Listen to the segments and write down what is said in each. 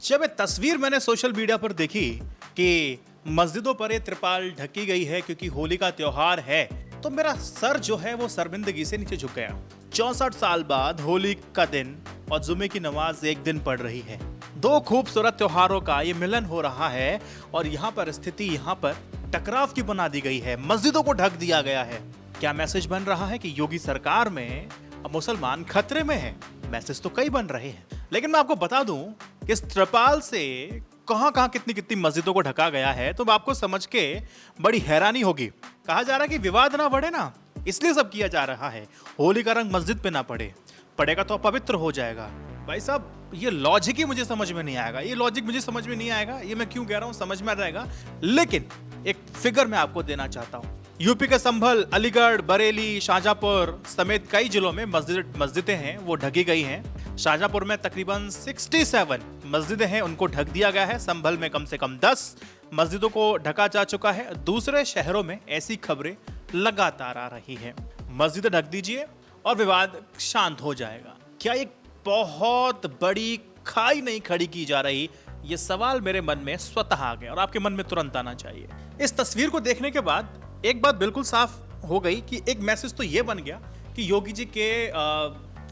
जब ये तस्वीर मैंने सोशल मीडिया पर देखी कि मस्जिदों पर ये त्रिपाल ढकी गई है क्योंकि होली का त्योहार है, तो मेरा सर जो है वो शर्मिंदगी से नीचे झुक गया। 64 साल बाद होली का दिन और जुमे की नमाज एक दिन पड़ रही है। दो खूबसूरत त्योहारों का ये मिलन हो रहा है और यहाँ पर स्थिति यहाँ पर टकराव की बना दी गई है। मस्जिदों को ढक दिया गया है। क्या मैसेज बन रहा है कि योगी सरकार में मुसलमान खतरे में है? मैसेज तो कई बन रहे हैं, लेकिन मैं आपको बता दूं कि इस त्रिपाल से कहां कितनी कितनी मस्जिदों को ढका गया है, तो आपको समझ के बड़ी हैरानी होगी। कहा जा रहा है कि विवाद ना बढ़े ना, इसलिए सब किया जा रहा है। होली का रंग मस्जिद पे ना पड़ेगा तो अपवित्र हो जाएगा। भाई साहब, ये लॉजिक ही मुझे समझ में नहीं आएगा। ये मैं क्यों कह रहा हूं, समझ में आ जाएगा। लेकिन एक फिगर मैं आपको देना चाहता हूं। यूपी के संभल, अलीगढ़, बरेली, शाहजहांपुर समेत कई जिलों में मस्जिदें हैं वो ढकी गई हैं। शाहजहांपुर में तकरीबन 67 मस्जिदें हैं, उनको ढक दिया गया है। संभल में कम से कम 10 मस्जिदों को ढका जा चुका है। दूसरे शहरों में ऐसी खबरें लगातार आ रही हैं। मस्जिदें ढक दीजिए और विवाद शांत हो जाएगा। क्या एक बहुत बड़ी खाई नहीं खड़ी की जा रही? ये सवाल मेरे मन में स्वतः आ गया और आपके मन में तुरंत आना चाहिए। इस तस्वीर को देखने के बाद एक बात बिल्कुल साफ हो गई कि एक मैसेज तो ये बन गया कि योगी जी के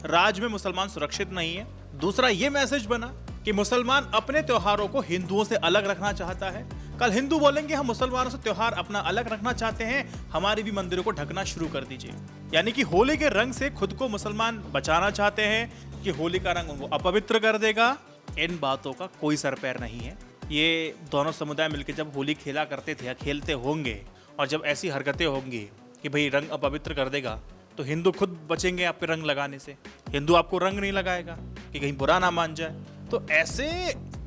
राज में मुसलमान सुरक्षित नहीं है। दूसरा ये मैसेज बना कि मुसलमान अपने त्योहारों को हिंदुओं से अलग रखना चाहता है। कल हिंदू बोलेंगे हम मुसलमानों से त्योहार अपना अलग रखना चाहते हैं, हमारी भी मंदिरों को ढकना शुरू कर दीजिए। यानी कि होली के रंग से खुद को मुसलमान बचाना चाहते हैं कि होली का रंग उनको अपवित्र कर देगा। इन बातों का कोई सर पैर नहीं है। ये दोनों समुदाय मिलकर जब होली खेला करते थे या खेलते होंगे, और जब ऐसी हरकतें होंगी कि भाई रंग अपवित्र कर देगा, तो हिंदू खुद बचेंगे आप पे रंग लगाने से। हिंदू आपको रंग नहीं लगाएगा कि कहीं बुरा ना मान जाए। तो ऐसे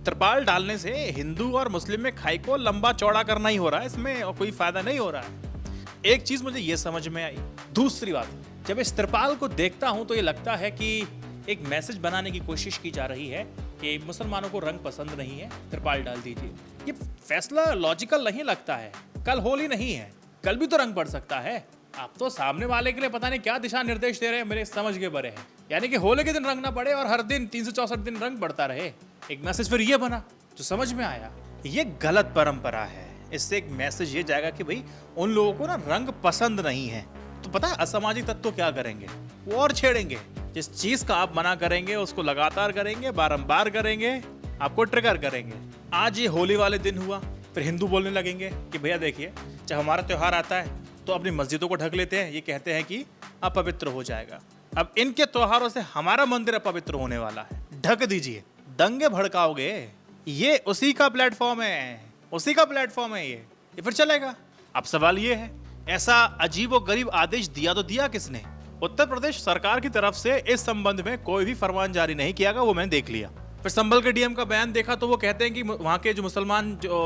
त्रिपाल डालने से हिंदू और मुस्लिम में खाई को लंबा चौड़ा करना ही हो रहा है, इसमें और कोई फायदा नहीं हो रहा है। एक चीज मुझे ये समझ में आई। दूसरी बात, जब इस त्रिपाल को देखता हूं तो ये लगता है कि एक मैसेज बनाने की कोशिश की जा रही है कि मुसलमानों को रंग पसंद नहीं है, त्रिपाल डाल दीजिए। ये फैसला लॉजिकल नहीं लगता है। कल होली नहीं है, कल भी तो रंग पड़ सकता है। आप तो सामने वाले के लिए पता नहीं क्या दिशा निर्देश दे रहे हैं, मेरे समझ के बरे हैं। यानी कि होली के दिन रंग ना पड़े और हर दिन 364 दिन रंग पड़ता रहे। एक मैसेज फिर ये बना जो समझ में आया, ये गलत परंपरा है। इससे एक मैसेज ये जाएगा कि भाई उन लोगों को ना रंग पसंद नहीं है। तो पता है असामाजिक तत्व क्या करेंगे? वो और छेड़ेंगे। जिस चीज का आप मना करेंगे उसको लगातार करेंगे, बारंबार करेंगे, आपको ट्रिगर करेंगे। आज ये होली वाले दिन हुआ, फिर हिंदू बोलने लगेंगे कि भैया देखिए, जब हमारा त्योहार आता है तो अपनी मस्जिदों को ढक लेते हैं, ये कहते हैं कि अपवित्र हो जाएगा। अब इनके त्योहारों से हमारा मंदिर अपवित्र होने वाला है, ढक दीजिए। दंगे भड़काओगे, ये उसी का प्लेटफॉर्म है ये फिर चलेगा। अब सवाल ये है, ऐसा अजीब और गरीब आदेश दिया तो दिया किसने? उत्तर प्रदेश सरकार की तरफ से इस संबंध में कोई भी फरमान जारी नहीं किया गया, वो मैंने देख लिया। फिर संभल के डीएम का बयान देखा तो वो कहते हैं कि वहाँ के जो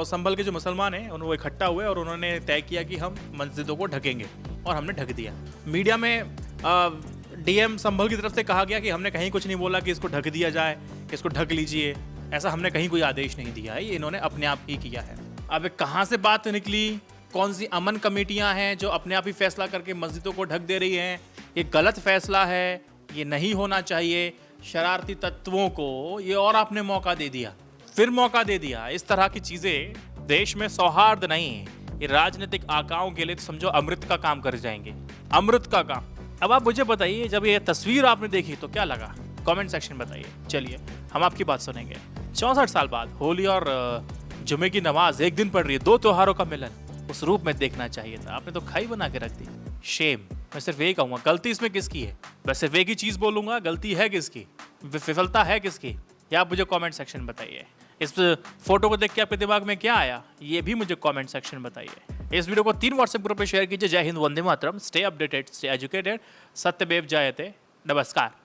संभल के जो मुसलमान हैं वो इकट्ठा हुए और उन्होंने तय किया कि हम मस्जिदों को ढकेंगे, और हमने ढक दिया। मीडिया में डीएम संभल की तरफ से कहा गया कि हमने कहीं कुछ नहीं बोला कि इसको ढक दिया जाए, कि इसको ढक लीजिए। ऐसा हमने कहीं कोई आदेश नहीं दिया है, ये इन्होंने अपने आप ही किया है। अब कहाँ से बात निकली? कौन सी अमन कमेटियां हैं जो अपने आप ही फैसला करके मस्जिदों को ढक दे रही हैं? ये गलत फैसला है, ये नहीं होना चाहिए। शरारती तत्वों को ये और आपने मौका दे दिया, फिर मौका दे दिया। इस तरह की चीजें देश में सौहार्द नहीं है, ये राजनीतिक आकाओं के लिए तो समझो अमृत का काम कर जाएंगे, अमृत का काम। अब आप मुझे बताइए, जब ये तस्वीर आपने देखी तो क्या लगा? कमेंट सेक्शन बताइए। चलिए हम आपकी बात सुनेंगे। 64 साल बाद होली और जुमे की नमाज एक दिन पड़ रही है, दो त्योहारों का मिलन उस रूप में देखना चाहिए था। आपने तो खाई बना के रख दी। शेम। मैं सिर्फ यही कहूंगा, गलती इसमें किसकी है? मैं सिर्फ एक ही चीज बोलूंगा, गलती है किसकी, विफलता है किसकी? या आप मुझे कमेंट सेक्शन बताइए। इस फोटो को देख के आपके दिमाग में क्या आया, ये भी मुझे कमेंट सेक्शन बताइए। इस वीडियो को 3 व्हाट्सएप ग्रुप पे शेयर कीजिए। जय Hind, Vande Mataram, stay updated, stay educated, सत्यमेव जयते। नमस्कार।